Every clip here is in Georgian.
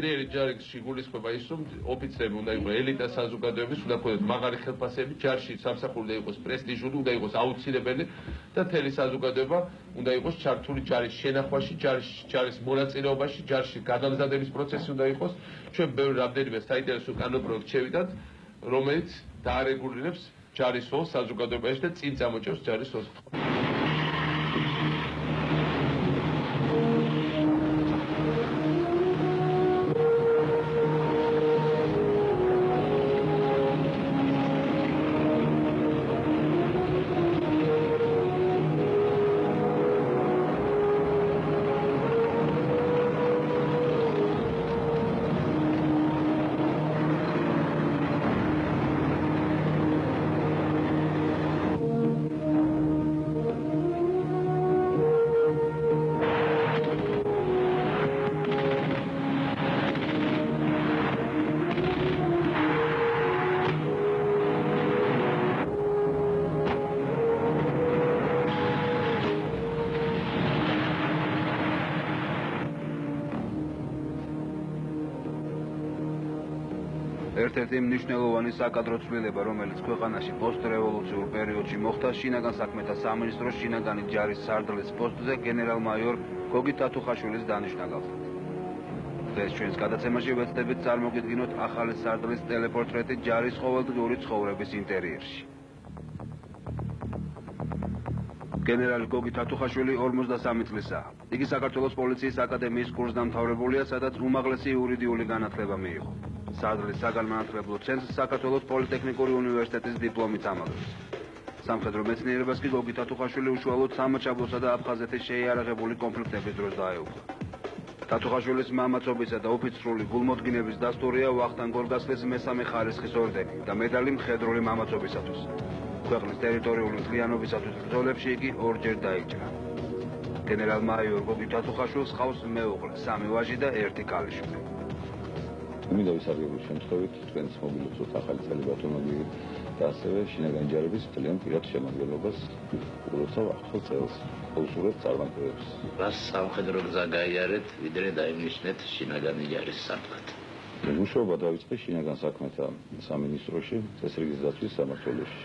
ძლიერი ჯარში გულისხმობა ის, რომ ოფიცრები უნდა იყოს ელიტა საზოგადოების, უნდა ქონდეს მაღალი ხელფასები, ჯარში სამსახური უნდა იყოს პრესტიჟული, უნდა იყოს აუცილებელი და მთელი საზოგადოება უნდა იყოს ჩართული ჯარის შენახვაში, ჯარის მონაწილეობაში, ჯარში გადამზადების პროცესი უნდა იყოს. ჩვენ ბევრი რამდენიმე საინტერესო კანონპროექტი შევიდათ, რომელიც დაარეგულირებს ჯარის როლს საზოგადოებაში და წინ წამოჭერს ჯარის როლს. ერთ-ერთი მნიშვნელოვანი საკადრო ცვლილება, რომელიც ქვეყანაში პოსტრევოლუციურ პერიოდში მოხდა, შინაგან საქმეთა სამინისტროს შინაგანი ჯარის სარდლის პოსტზე გენერალ-მაიორ გოგი თათუხაშვილის დანიშვნა გახდა. დღეს ჩვენს გადაცემაში ვეცდებით წარმოგიდგინოთ ახალი სარდლის ტელეპორტრეტი ჯარის ყოველდღიური ცხოვრების ინტერიერში. გენერალი გოგი თათუხაშვილი 53 წლისაა. იგი საქართველოს პოლიციის აკადემიის კურსდამთავრებულია, სადაც უმაღლესი იურიდიული განათლება მიიღო. სარდლის საგანმანათლებლო ცენტრს საქართველოს პოლიტექნიკური უნივერსიტეტის დიპლომით ამაგრებს. სამხედრო მეცნიერებას კი გოგი თათუხაშვილი უშუალოდ სამაჩაბლოსა და აფხაზეთის შეიარაღებული კონფლიქტების დროს დაეუფლა. თათუხაშვილის მამაცობისა და ოფიცრული გულმოდგინების დასტურია ვახტანგ გორგასლის მესამე ხარისხის ორდენი და მედალი მხედრული მამაცობისათვის. ქვეყნის ტერიტორიული მთლიანობისათვის ბრძოლებში იგი ორჯერ დაიჭრა. გენერალ-მაიორ გოგი თათუხაშვილს ჰყავს მეუღლე, 3 ვაჟი და 1 ქალიშვილი. მინდა ვისარგებლო შემთხვევით თქვენს მობილურს ახალი წელი ბატონები და ასევე შინაგანი ჯარების ძალიან პირად შემადგენლობას როცა ახალ წელს უსურვებთ წარმატებებს. რას სამხედრო გზა გაიარეთ, ვიდრე დაინიშნეთ შინაგანი ჯარის საფლად. მუშაობა დაიწყე შინაგან საქმეთა სამინისტროში, წესრიგის დაცვის სამმართველოში.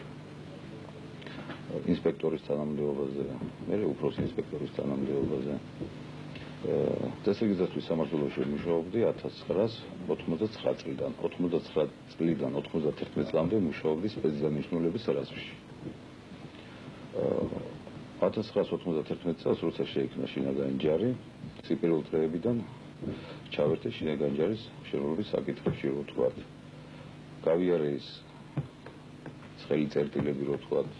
ინსპექტორის თანამდებობაზე, მერე უფროსი ინსპექტორის თანამდებობაზე. წესრიგის დაცვის სამმართველოში მუშაობდი 1999 წლიდან, 99 წლიდან 91 წლამდე მუშაობდი სპეციალნიშნულების რაზმში. 1991 წელს, როცა შეიქმნა შინაგანი ჯარი, სიპირულ წლებიდან ჩავერთე შინაგანი ჯარის მშენებლობის საკითხებში, რო ვთქვათ. გავიარე ის ცხელი წერტილები, რო ვთქვათ,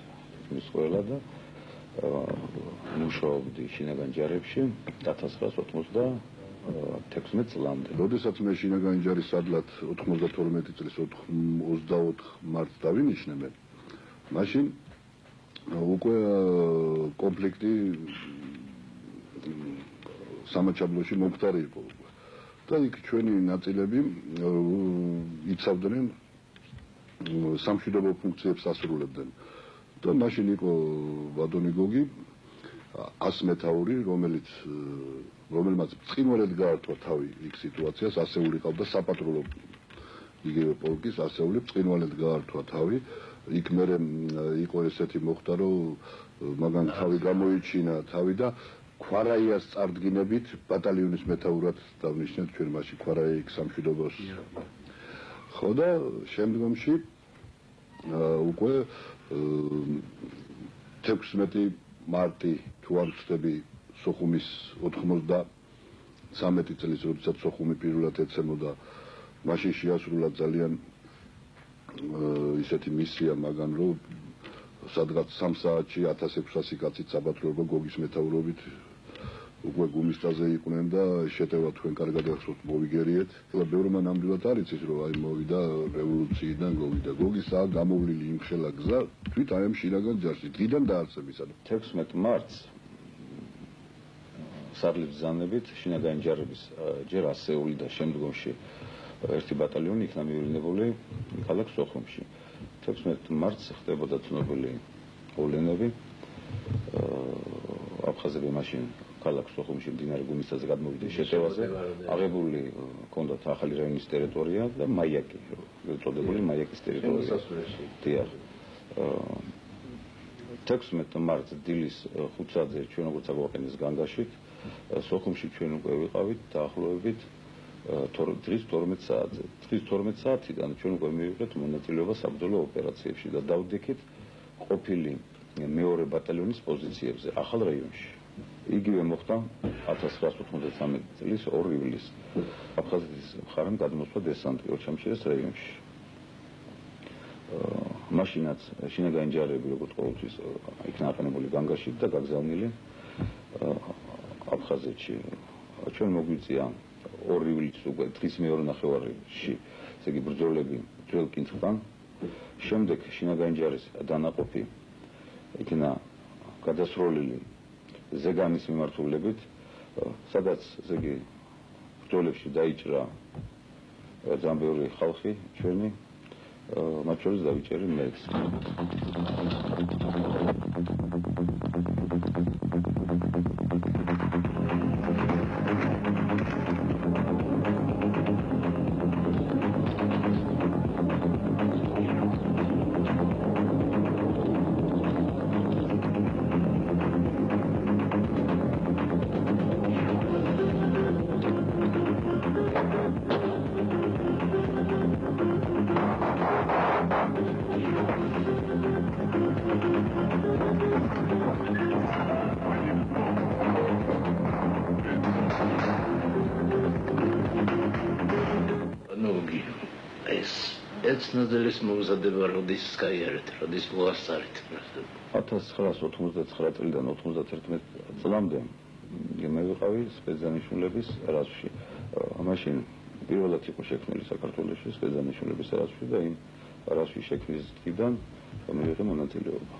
ის ყველა და მუშაობდი შინაგან ჯარებში 1996 წლამდე. როდესაც მე შინაგანი ჯარის სადლად 92 წლის 24 მარტს დავინიშნე, მაშინ უკვე კონფლიქტი სამაჩაბლოში მომხდარი იყო და იქ ჩვენი ნაწილები იცავდნენ სამშვიდობო ფუნქციებს ასრულებდნენ. და მაშინ იყო ვადონი გოგი 100 მეთაური, რომელმაც ბრწყინვალედ გაართვა თავი იქ სიტუაციას, ასეული ყავდა საპატრულო იგივე პოლკის ასეული ბრწყინვალედ გაართვა თავი. იქ მერე იყო ესეთი მოხდა, რომ მაგან თავი გამოიჩინა თავი და ქვარაიას წარდგინებით ბატალიონის მეთაურად დავნიშნეთ ჩვენ მაშინ ქვარაია იქ სამშვიდობოს. ხო და შემდგომში უკვე 16 მარტი თუ არ ვცდები სოხუმის 93 წლის როდესაც სოხუმი პირველად ეცემოდა, მაშინ შეასრულა ძალიან ისეთი მისია მაგან, რომ სადღაც 3 საათში 1600 კაცი საბატრულო გოგის მეთაურობით უკვე გუმისტაზე იყვნენ და შეტევა თქვენ კარგად ახსოვთ, მოვიგერიეთ. და ბევრმა ნამდვილად არ იცის, რომ აი მოვიდა რევოლუციიდან გოვიდა გოგისა, გამოვლილი იმხელა გზა თვით აი ამ შინაგან ჯარში დღიდან დაარსებისა. 16 მარტს სარდლის ბრძანებით შინაგანი ჯარების ჯერ ასეული და შემდგომში ერთი ბატალიონი იქნა მივივლინებული ქალაქ სოხუმში. 16 მარტს ხდებოდა ცნობილი ოლენები. აფხაზები მაშინ ქალაქ სოხუმში მდინარე გუმისთაზე გადმოვიდეს შეტევაზე, აღებული ჰქონდათ ახალი რაიონის ტერიტორია და მაიაკი, ეწოდებული მაიაკის ტერიტორია. დიახ. 16 მარტს დილის 5-ზე ჩვენ როგორც აგვაყენეს განგაშით, სოხუმში ჩვენ უკვე ვიყავით დაახლოებით დღის 12 საათზე. დღის 12 საათიდან ჩვენ უკვე მივიღეთ მონაწილეობა საბრძოლო ოპერაციებში და დავდექით ყოფილი მეორე ბატალიონის პოზიციებზე ახალ რაიონში. იგივე მოხდა 1993 წლის 2 ივლისს. აფხაზეთის მხარემ გადმოსვა დესანტი ოჩამჩირის რაიონში. მაშინაც შინაგანი ჯარები როგორც ყოველთვის იქნა აყენებული განგაშით და გაგზავნილი აფხაზეთში. ჩვენ მოგვიწია 2 ივლისს უკვე დღის მეორე ნახევარში, ესე იგი ბრძოლები ძველ კინთთან. შემდეგ შინაგანი ჯარის დანაყოფი იქნა გადასროლილი ზეგანის მიმართულებით, სადაც ესე იგი ბრძოლებში დაიჭრა ძალიან ბევრი ხალხი ჩვენი, მათ შორის დავიჭერი მეც. ეცნაძელის მომზადება როდის გაიარეთ, როდის მოასწარეთ? 1999 წლიდან 91 წლამდე მე ვიყავი სპეცდანიშნულების რაზმში. მაშინ პირველად იყო შექმნილი საქართველოში სპეცდანიშნულების რაზმში და იმ რაზმში შექმნის დღიდან მივიღე მონაწილეობა.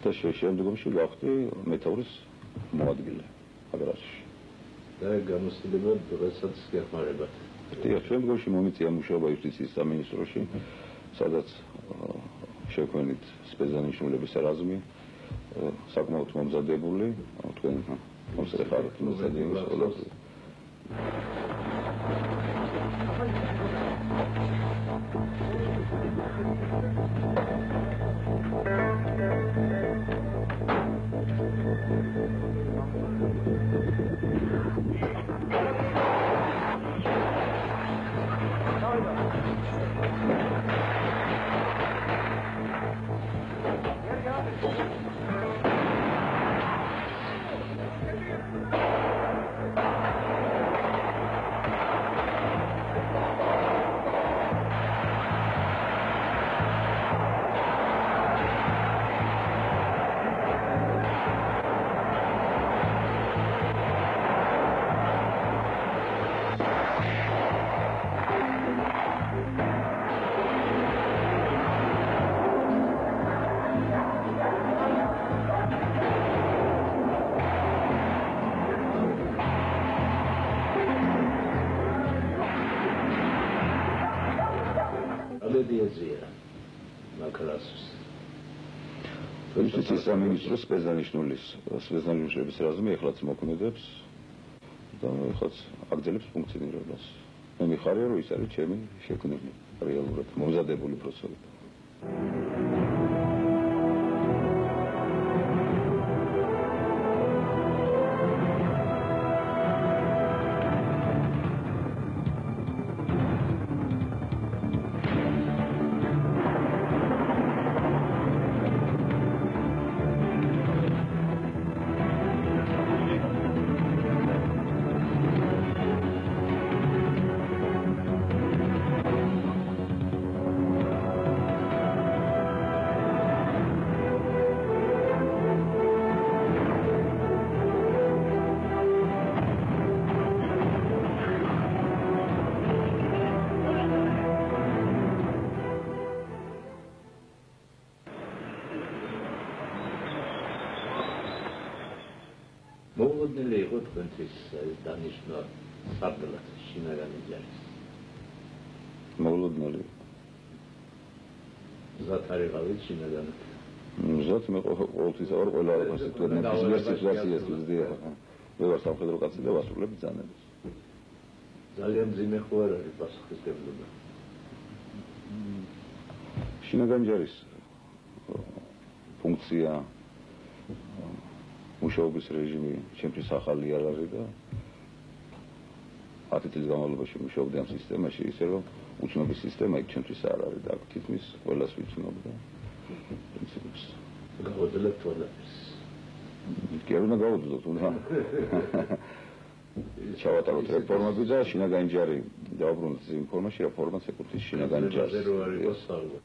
და შემდგომში ვახდი მეთაურის მოადგილე ამ რაზმში. და გამოსილება დღესაც გეხმარებათ. დიახ, შემდგომში მომიწია მუშაობა იუსტიციის სამინისტროში, სადაც შექმნით სპეცდანიშნულების რაზმი, საკმაოდ მომზადებული, თქვენ მოსწრებთ მოსადენის ყველაფერი. იუსტიციის სამინისტროს სპეცდანიშნულების რაზმი ეხლაც მოქმედებს და ეხლაც აგრძელებს ფუნქციონირებას. მე მიხარია, რომ ის არის ჩემი შექმნილი რეალურად მომზადებული პროცესი. მოულოდნელი იყო თქვენთვის დანიშნვა საბრძოლოდ შინაგანი ჯარის. მოულოდნელი. მზად არ იყავით შინაგანად? მზად ზუსტად მე ყოველთვის ვარ ყველა სიტუაციას ვიზდია. მე ვარ სამხედრო კაცი და ვასრულებ ბრძანებას. ძალიან მძიმე ხო არ არის პასუხისმგებლობა. შინაგანჯარის ფუნქცია მუშაობის რეჟიმი ჩემთვის ახალი არ არის და 10 წლის განმავლობაში მუშაობდი ამ სისტემაში, ისე რომ უცნობი სისტემა იქ ჩემთვის არ არის და აქ თითქმის ყველას ვიცნობ და პრინციპს გავაძლევთ ყველაფერს. კი არ უნდა გავუძლოთ, უნდა ჩავატაროთ რეფორმები და შინაგანჯარი დავუბრუნოთ იმ ფორმაში, რა ფორმაც ეკუთვნის შინაგანჯარს. ზერო არ იყოს სწავლა.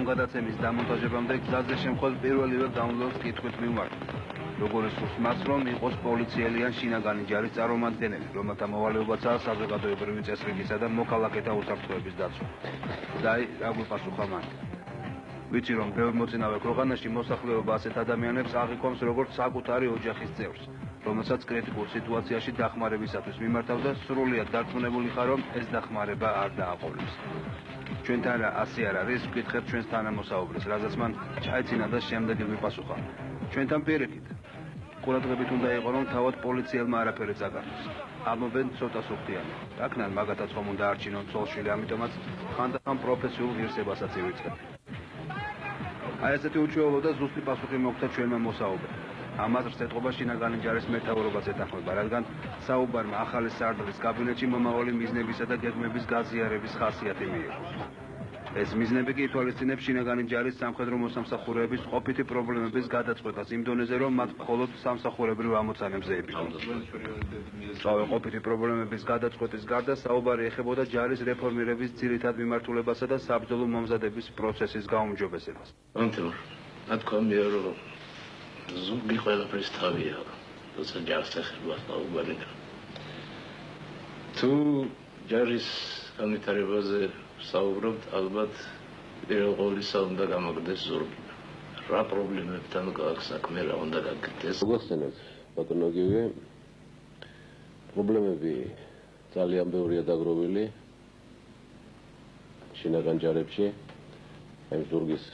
ამ გადაცემის დამონტაჟებამდე გზაზე შემხვალ პირველივე დაუნლოდს კითხვით მივმართ. როგორ სურს მას რომ იყოს პოლიციელი ან შინაგანი ჯარის წარმომადგენელი, რომელთა მოვალეობაცაა საზოგადოებრივი წესრიგისა და მოქალაქეთა უსაფრთხოების დაცვა. და რა გვიპასუხა მან? ვიცი რომ ბევრ მოწინავე ქვეყანაში მოსახლეობა ასეთ ადამიანებს აღიქვამს როგორც საკუთარი ოჯახის წევრს, რომელსაც კრიტიკულ სიტუაციაში დახმარებისათვის მიმართავ და სრულიად დარწმუნებული ხარ რომ ეს დახმარება არ დააყოლებს. ჩვენთან რა ასე არ არის, ვკითხეთ ჩვენს თანამოსაუბრეს, რაზეც მან ჩაეცინა და შემდეგი ვიპასუხა. ჩვენთან პირიქით. ყურადღებით უნდა იყო რომ თავად პოლიციელმა არაფერი წაგართოს. ამობენ ცოტა სუხთიანი. აქნან მაგათაც ხომ უნდა არჩინონ ცოლშვილი, ამიტომაც ხანდახან პროფესიულ ღირსებასაც ივიწყებ. აი ესეთი უჩვეულო და ზუსტი პასუხი მოგვცა ჩვენმა მოსაუბრემ. ამ აზრს ეთყობა შინაგანი ჯარის მეთაურობას ეთანხმება, რადგან საუბარმა ახალი სარდლის კაბინეტში მომავალი მიზნებისა და გეგმების გაზიარების ხასიათი მიიღო. ეს მიზნები კი ითვალისწინებს შინაგანი ჯარის სამხედრო მოსამსახურეების ყოფითი პრობლემების გადაწყვეტას იმ დონეზე, რომ მათ მხოლოდ სამსახურებრივ ამოცანებზე ებიდნენ. სწავე ყოფითი პრობლემების გადაწყვეტის გარდა საუბარი ეხებოდა ჯარის რეფორმირების ძირითად მიმართულებასა და საბრძოლო მომზადების პროცესის გაუმჯობესებას. ანთიმურ, ნათქვამია რომ ზოგი ყველაფრის თავია, როცა ჯარს ეხება საუბარი. თუ ჯარის განვითარებაზე საუბრობთ, ალბათ პირველ ყოვლისა უნდა გამოგდეს ზურგი. რა პრობლემებთან გააქვს საქმე, რა უნდა გაკეთდეს? მოგახსენებთ, ბატონო გივი, პრობლემები ძალიან ბევრია დაგროვილი შინაგან ჯარებში, აი ზურგის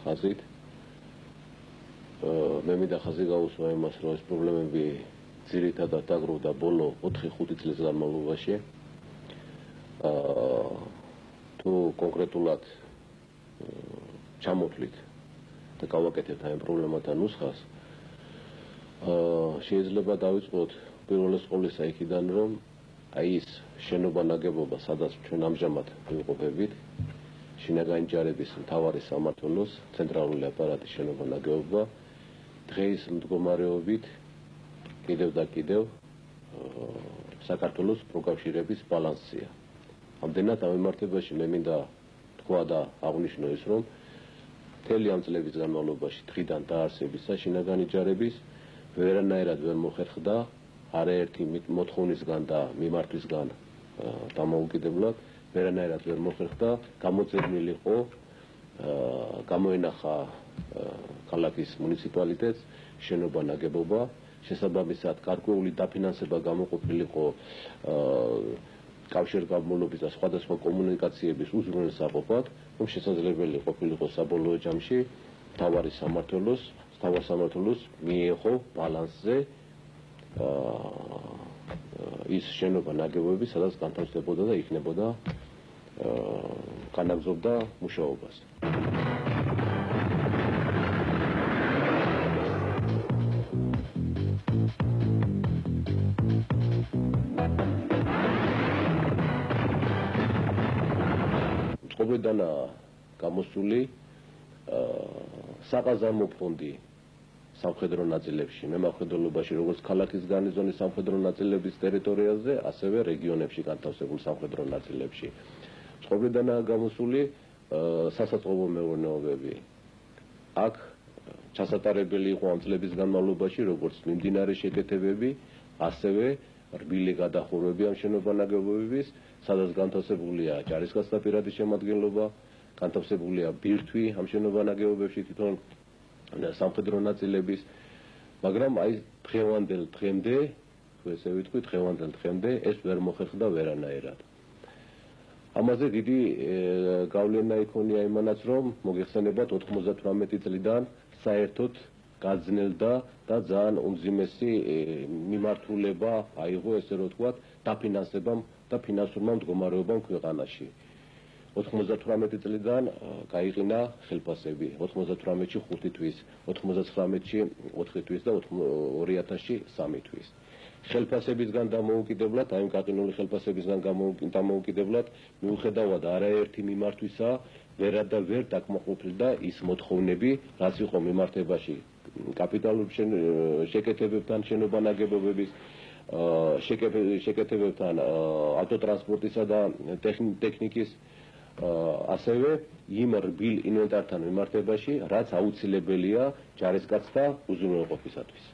ხაზით. მე მინდა ხაზი გაუსვა იმას, რომ ეს პრობლემები ძირითადად დაგროვდა ბოლო 4-5 წლის განმავლობაში. თუ კონკრეტულად ჩამოთვლით და გავაკეთებთ ამ პრობლემათა ნუსხას, შეიძლება დავიწყოთ პირველეს ყოვლისა იქიდან, რომ აი ის შენობა ნაგებობა, სადაც ჩვენ ამჟამად ვიმყოფებით, შინაგანი ჯარების მთავარი სამმართველოს ცენტრალური აპარატის შენობა ნაგებობა, დღეს მდგომარეობით კიდევ და კიდევ საქართველოს პროკავშირების ბალანსია. ამდენად ამ მიმართებაში მე მინდა თქვა და აღნიშნო ის, რომ მთელი ამ წლების განმავლობაში დღიდან დაარსებისა შინაგანი ჯარების ვერანაირად ვერ მოხერხდა არაერთი მოთხოვნისგან და მიმართვისგან დამოუკიდებლად, ვერანაირად ვერ მოხერხდა გამოძებნილიყო გამოენახა ქალაქის მუნიციპალიტეტს შენობა ნაგებობა, შესაბამისად გარკვეული დაფინანსება გამოყოფილიყო კავშირგაბმულობის და სხვადასხვა კომუნიკაციების უზრუნველსაყოფად, რომ შესაძლებელი ყოფილიყო საბოლოო ჯამში მთავარ სამმართველოს მიეღო ბალანსზე ის შენობა ნაგებობები, სადაც განთავსდებოდა და იქნებოდა განაგრძობდა მუშაობას. წყობედანა გამოსული საყაზარმო ფონდი სამხედრო ნაწილებში, მემხედველობაში, როგორც ქალაქის გარნიზონის სამხედრო ნაწილების ტერიტორიაზე, ასევე რეგიონებში განთავსებულ სამხედრო ნაწილებში. წყობრიდანაა გამოსული სასაწყობო მეურნეობები. აქ ჩასატარებელი იყო ამ წლების განმავლობაში, როგორც მიმდინარე შეკეთებები, ასევე რბილი გადახურვები ამ შენობა-ნაგებობების, სადაც განთავსებულია ჯარისკაცთა პირადი შემადგენლობა, განთავსებულია ბირთვი ამ შენობა-ნაგებობებში თვითონ სამხედრო ნაწილების, მაგრამ აი დღევანდელ დღემდე, თუ ესე ვიტყვი, დღევანდელ დღემდე ეს ვერ მოხერხდა ვერანაირად. ამაზე დიდი გავლენა იქონია იმანაც, რომ მოგეხსენებათ 98 წლიდან საერთოდ გაძნელდა და ძალიან უმძიმესი მიმართულება აიღო, ესე რომ ვთქვათ, დაფინანსებამ და ფინანსურმა მდგომარეობამ ქვეყანაში. 98 წლიდან გაიყინა ხელფასები, 98-ში 5 თვის, 99-ში 4 თვის და 2003 თვის. ხელფასებისგან დამოუკიდებლად, აი ამ გაყინული ხელფასებისგან დამოუკიდებლად, მიუხედავად არაერთი მიმართვისა, ვერა და ვერ დაკმაყოფილდა ის მოთხოვნები, რაც იყო მიმართებაში კაპიტალურ შეკეთებებთან, შენობა-ნაგებობების შეკეთებებთან, ავტოტრანსპორტისა და ტექნიკის, ასევე იმ რბილ ინვენტართან მიმართებაში, რაც აუცილებელია ჯარისკაცთა უზრუნველყოფისათვის.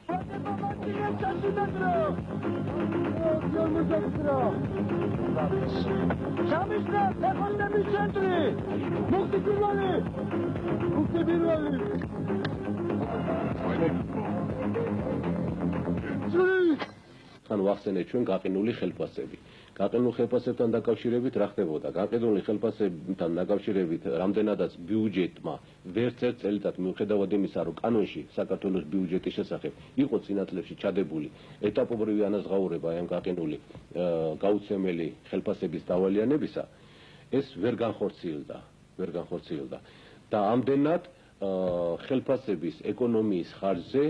თან ვახსენეთ ჩვენ გაყინული ხელფასები. გაყინულ ხელფასებთან დაკავშირებით რა ხდებოდა? გაყინული ხელფასებთან დაკავშირებით რამდენადაც ბიუჯეტმა ვერც ერთ წელიწად მიუხედავად იმისა, რომ კანონში საქართველოს ბიუჯეტის შესახებ იყო წინა წლებში ჩადებული ეტაპობრივი ანაზღაურება ამ გაყინული გაუცემელი ხელფასების დავალიანებისა, ეს ვერ განხორციელდა. და ამდენად ხელფასების ეკონომიის ხარჯზე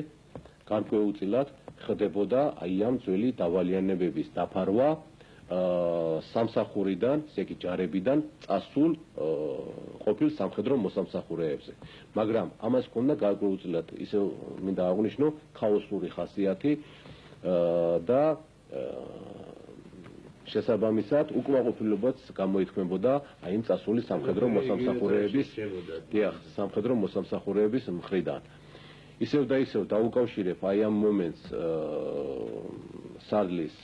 განკვეუწილად ხდებოდა აი ამ ძველი დავალიანებების დაფარვა სამსახურიდან, ესე იგი ჯარებიდან წასულ ყოფილ სამხედრო მოსამსახურეებზე. მაგრამ ამას ჰქონდა გარკვეულწილად ისე მინდა აღვნიშნო ქაოსური ხასიათი და შესაბამისად უკმაყოფილებაც გამოითქმებოდა აი ამ წასული სამხედრო მოსამსახურეების მხრიდან. ისევ და ისევ დაუკავშირებ აი ამ მომენტს სარდლის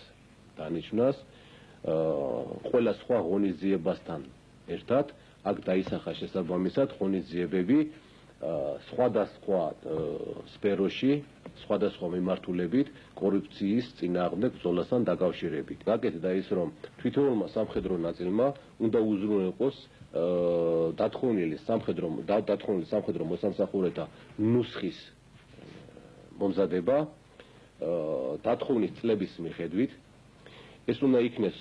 დანიშნას ყველა სხვა ღონისძიებასთან ერთად აქ დაისახა შესაბამისად ღონისძიებები სხვადასხვა სფეროში, სხვადასხვა მიმართულებით კორუფციის წინააღმდეგ ბრძოლასთან დაკავშირებით. გაკეთდა ის, რომ თვითონმა სამხედრო ნაწილმა უნდა უზრუნველყოს დათხოვნილი სამხედრო მოსამსახურეთა ნუსხის მომზადება დათხოვნის წლების მიხედვით. ეს უნდა იქნეს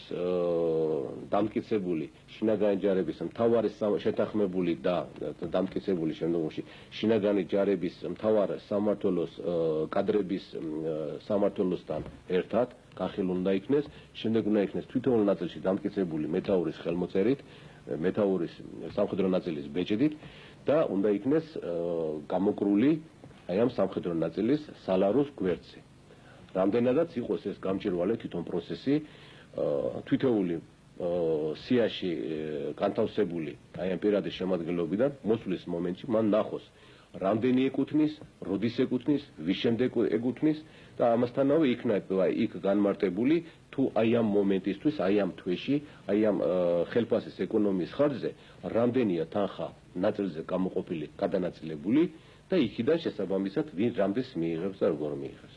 დამტკიცებული შინაგანი ჯარების მთავარი შეთანხმებული და დამტკიცებული შემდგომში შინაგანი ჯარების მთავარ სამმართველოს კადრების სამმართველოსთან ერთად განხილული უნდა იქნეს, შემდეგ უნდა იქნეს თვითონ ნაწილში დამტკიცებული მეთაურის ხელმოწერით, მეთაურის სამხედრო ნაწილის ბეჭდით და უნდა იქნეს გამოკრული აი ამ სამხედრო ნაწილის სალაროს გვერდზე. რამდენადაც იყოს ეს გამჭვირვალე თვითონ პროცესი თითოეული სიაში განთავსებული აი ამ პირადის შემადგენლობიდან მოსვლის მომენტში მან ნახოს რამდენი ეკუთვნის, როდის ეკუთვნის, ვის შემდეგ ეკუთვნის და ამასთანავე იქნება იქ განმარტებული თუ აი ამ მომენტისთვის, აი ამ თვეში, აი ამ ხელფასის ეკონომიის ხარჯზე რამდენია თანხა ნაწილზე გამოყოფილი, გადანაწილებული და იქიდან შესაბამისად ვინ რამდენს მიიღებს და როგორ მიიღებს.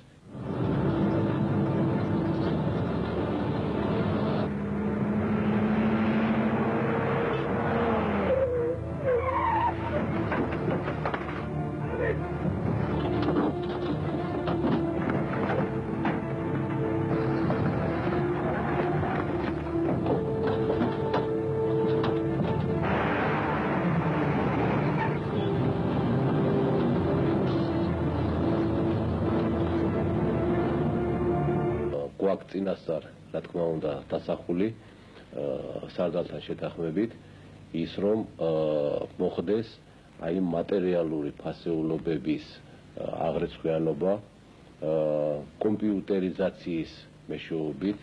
წინასწარ, რა თქმა უნდა, დასახული სარდალთან შეთანხმებით ის რომ მოხდეს აი მატერიალური ფასეულობების აღრიცხვიანობა კომპიუტერიზაციის მეშვეობით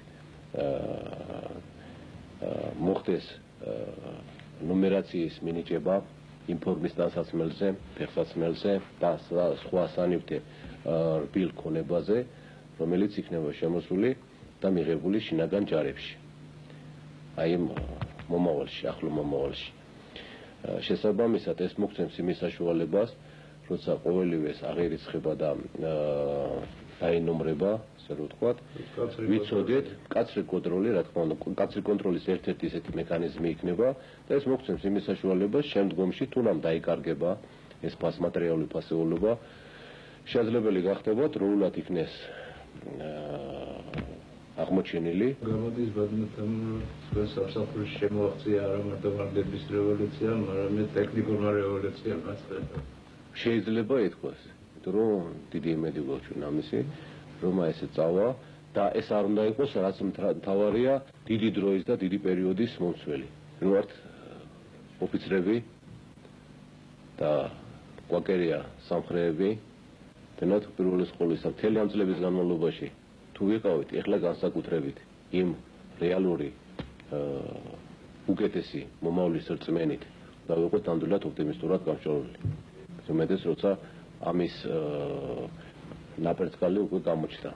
მოხდეს ნუმერაციის მინიჭება ინფორმის დასაცმელზე, ფეხსაცმელზე და სხვა санივთე რბილ ქონებაზე, რომელიც იქნება შემოსული და მიღებული შინაგან ჯარებში. აი მომავალში, ახლო მომავალში. შესაბამისად ეს მოგცემს იმის საშუალებას, როცა ყოველივეს აღერიცხება და დაინომრება, ასე რომ ვთქვათ, ვიცოდეთ, კაცრი კონტროლი, რა თქმა უნდა, კაცრი კონტროლის ერთ-ერთი ისეთი მექანიზმი იქნება და ეს მოგცემს იმის საშუალებას შემდგომში თუნდაც დაიკარგება ეს ფასმატერიალური ფასეულობა, შესაძლებელი გახდება დროულად იქნეს აღმოჩენილი. გამოდის ბადმეთამ თქვენ სამსახურის შემოაღწია არა მარტო ვარდების რევოლუცია, არამედ ტექნიკურმა რევოლუციამ გაწყვეტა. შეიძლება ითქვას, რომ დიდი იმედი გვაქვს ამისი, რომ ესე წავა და ეს არ უნდა იყოს რაც მთავარია დიდი დროის და დიდი პერიოდის მომცველი. რო ვართ ოფიცრები და კვაკერია სამხრეები, თუნდაც პირველი სკოლისა მთელი ამ წლების განმავლობაში თუ ვიყავით ეხლა განსაკუთრებით იმ რეალური უკეთესი მომავლის რწმენით და ვიყოთ ნამდვილად ოპტიმისტურად გამჭოლული. უმეტეს როცა ამის ნაპერწკალი უკვე გამოჩნდა.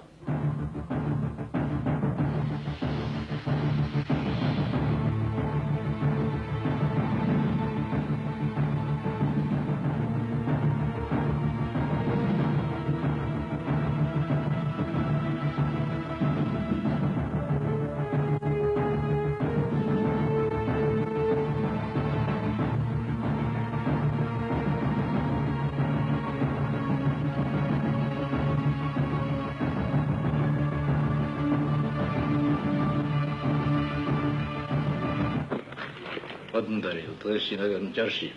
Admundari, დღეს შინაგან ჯარში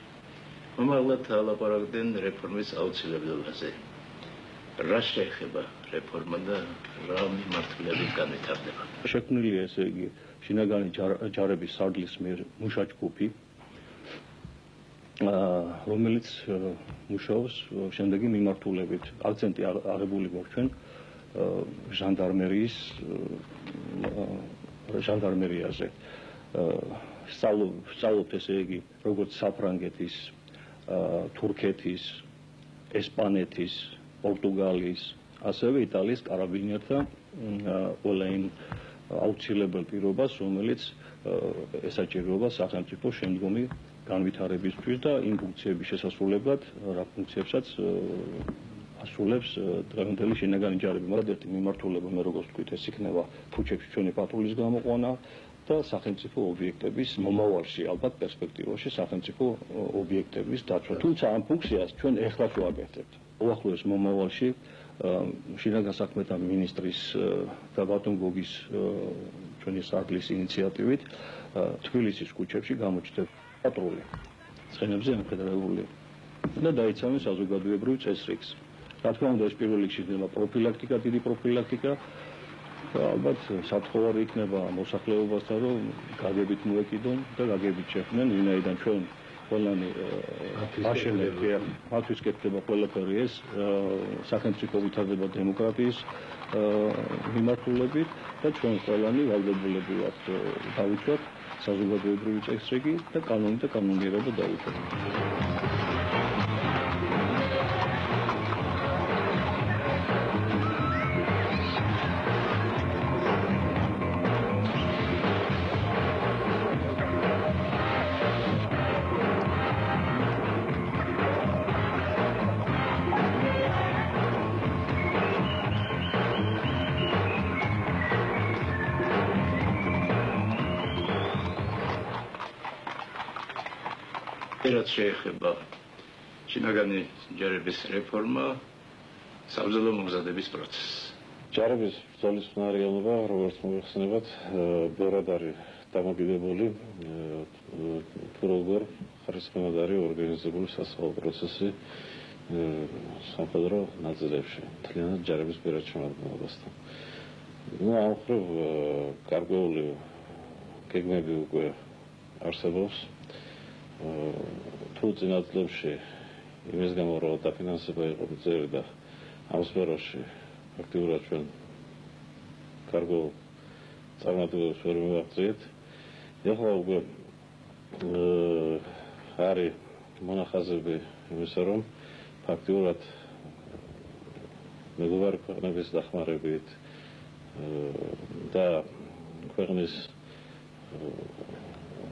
მომავლად ალაპარაკდნენ რეფორმის აუცილებლობაზე. რა შეეხება რეფორმა და რა მიმართულებით განვითარდება? შექმნილია ესე იგი შინაგანი ჯარების სარდლის მიერ მუშაჯგუფი, რომელიც მუშაობს შემდეგი მიმართულებით. აქცენტი აღებული გვაქვს ჩვენ ჟანდარმერიაზე. სწავლობთ ესე იგი როგორც საფრანგეთის, თურქეთის, ესპანეთის, პორტუგალიის, ასევე იტალიის კარაბინერთა ყველა იმ აუცილებელ პირობას, რომელიც ესაჭიროება სახელმწიფო შემდგომი განვითარებისთვის და იმ ფუნქციების შესასრულებლად, რა ფუნქციებსაც ასრულებს დღევანდელი შინაგანი ჯარები. მაგრამ ერთი მიმართულება, მე როგორც ვთქვით, ეს იქნება ფუჩებში ჩვენი პატრულის გამოყვანა და სახელმწიფო ობიექტების მომავალში, ალბათ პერსპექტივაში სახელმწიფო ობიექტების დაცვა. თუმცა ამ ფუნქციას ჩვენ ეხლა შევაკეთებთ. უახლოეს მომავალში შინაგან საქმეთა მინისტრის და ბატონ გოგის ჩვენი სარდლის ინიციატივით თბილისის ქუჩებში გამოჩნდება პატრული ცხენებზე მხედრებული და დაიცავენ საზოგადოებრივ წესრიგს. რა თქმა უნდა, ეს პირველ რიგში იქნება პროფილაქტიკა, დიდი პროფილაქტიკა. ალბათ საფრთხოვარი იქნება მოსახლეობასთან, რომ გაგებით მოეკიდონ და გაგებით შეხვდნენ, ვინაიდან ჩვენ ყველანი აშენებთ, მათთვის კეთდება ყველაფერი ეს სახელმწიფო ვითარდება დემოკრატიის მიმართულებით და ჩვენ ყველანი ვალდებულები ვართ დავიცვათ საზოგადოებრივი წესრიგი და კანონი და კანონიერება დავიცვათ. რაც შეეხება შინაგანი ჯარების რეფორმა, საბრძოლო მომზადების პროცესს. ჯარების ბრძოლის მნარიანობა, როგორც მოიხსენებათ, ბევრად არის დამოკიდებული თუ როგორ ხარისხმენად არის ორგანიზებული სასწავლო პროცესი სამხედრო ნაწილებში, მთლიანად ჯარების პირად შემადგენლობასთან. ამ მხრივ გარკვეული გეგმები უკვე არსებობს. თუ წინა წლებში იმის გამო რომ დაფინანსება იყო მწერი და ამ სფეროში აქტიურად ჩვენ კარგო წარმატებებს ვერ მივაღწიეთ. ეხლა უკვე არის მონახაზები იმისა, რომ ფაქტიურად მეგობარი ქვეყნების დახმარებით და ქვეყნის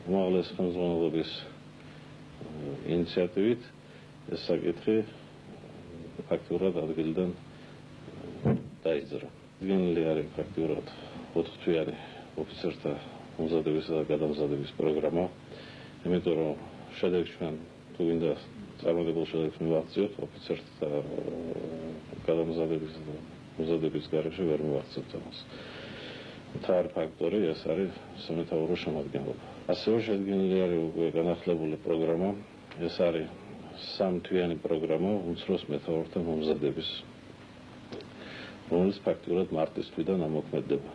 უმაღლეს ხელმძღვანელობის ინიციატივით ეს საკითხი ფაქტიურად ადგილიდან დაიძრა. Დგენილი არის ფაქტიურად 4 თვიანი ოფიცერთა მომზადებისა და გადამზადების პროგრამა, იმიტომ რომ შედეგს ჩვენ თუ გინდა წარმატებულ შედეგს მივაღწიოთ, ოფიცერთა გადამზადების და მომზადების გარეშე ვერ მივაღწევთ ამას. მთავარი ფაქტორი ეს არის სამეთაურო შემადგენლობა. ასევე შედგენილი არის უკვე განახლებული პროგრამა, ეს არის 3 თვიანი პროგრამა უმცროს მეთაურთა მომზადების, რომელიც ფაქტიურად მარტის თვიდან ამოქმედდება.